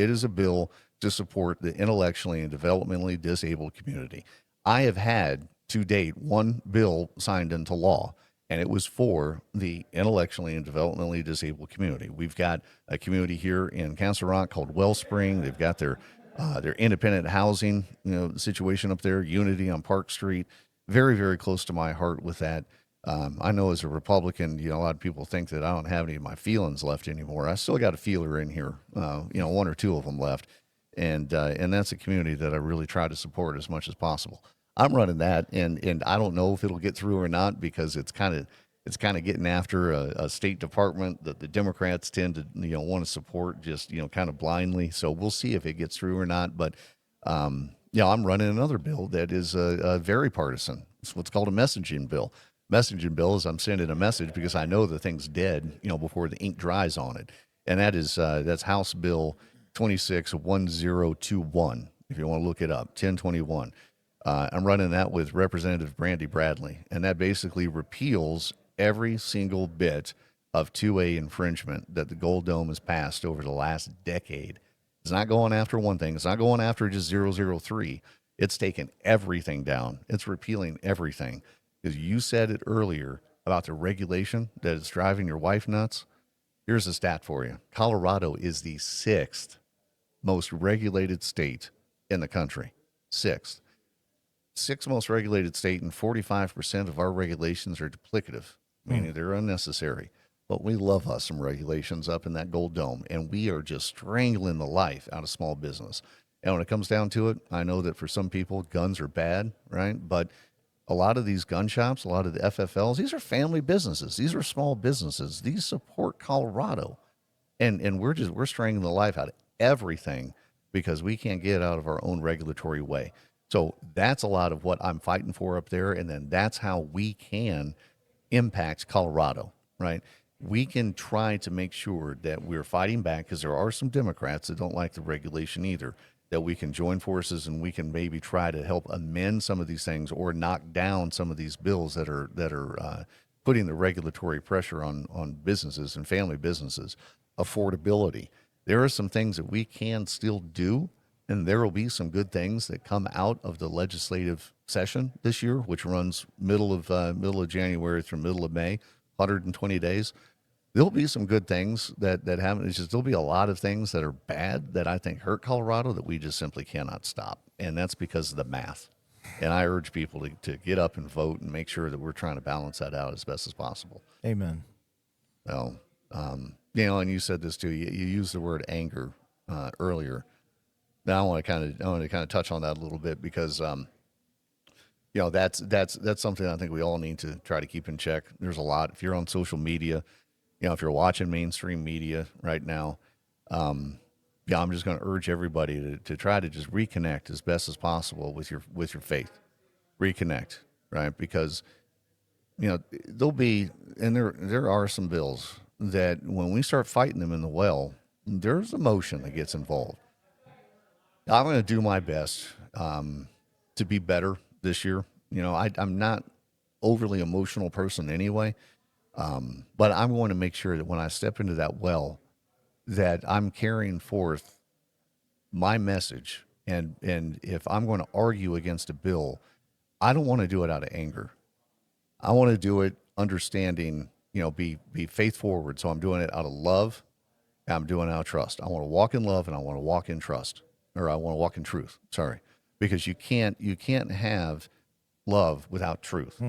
It is a bill to support the intellectually and developmentally disabled community. I have had to date one bill signed into law, and it was for the intellectually and developmentally disabled community. We've got a community here in Council Rock called Wellspring. They've got their independent housing, situation up there, Unity on Park Street. Very, very close to my heart with that. I know as a Republican, a lot of people think that I don't have any of my feelings left anymore. I still got a feeler in here, one or two of them left, and that's a community that I really try to support as much as possible. I'm running that, and I don't know if it'll get through or not because it's kind of getting after a State Department that the Democrats tend to want to support just kind of blindly. So we'll see if it gets through or not. But I'm running another bill that is very partisan. It's what's called a messaging bill. Messaging bill is I'm sending a message because I know the thing's dead, before the ink dries on it, and that's House Bill 261021. If you want to look it up, 1021. I'm running that with Representative Brandy Bradley, and that basically repeals every single bit of 2A infringement that the Gold Dome has passed over the last decade. It's not going after one thing. It's not going after just 003. It's taking everything down. It's repealing everything. Because you said it earlier about the regulation that is driving your wife nuts. Here's a stat for you. Colorado is the sixth most regulated state in the country. Sixth most regulated state, and 45% of our regulations are duplicative, meaning they're unnecessary. But we love us some regulations up in that Gold Dome, and we are just strangling the life out of small business. And when it comes down to it, I know that for some people, guns are bad, right? But a lot of these gun shops, a lot of the FFLs, these are family businesses. These are small businesses. These support Colorado. And we're strangling the life out of everything because we can't get out of our own regulatory way. So that's a lot of what I'm fighting for up there. And then that's how we can impact Colorado, right? We can try to make sure that we're fighting back because there are some Democrats that don't like the regulation either, that we can join forces and we can maybe try to help amend some of these things or knock down some of these bills that are putting the regulatory pressure on businesses and family businesses. Affordability. There are some things that we can still do, and there will be some good things that come out of the legislative session this year, which runs middle of January through middle of May, 120 days. There'll be some good things that happen. It's just there'll be a lot of things that are bad that I think hurt Colorado that we just simply cannot stop, and that's because of the math. And I urge people to get up and vote and make sure that we're trying to balance that out as best as possible. Amen. Well, and you said this too. You used the word anger earlier. Now I want to kind of touch on that a little bit because that's something I think we all need to try to keep in check. There's a lot. If you're on social media, if you're watching mainstream media right now, I'm just going to urge everybody to try to just reconnect as best as possible with your faith. Reconnect, right? Because there'll be, and there are some bills that when we start fighting them in the well, there's emotion that gets involved. I'm going to do my best to be better this year. I'm not overly emotional person anyway, but I'm going to make sure that when I step into that well, that I'm carrying forth my message. And if I'm going to argue against a bill, I don't want to do it out of anger. I want to do it understanding, be faith forward. So I'm doing it out of love. And I'm doing it out of trust. I want to walk in love and I want to walk in trust, or I want to walk in truth. Sorry, because you can't have love without truth.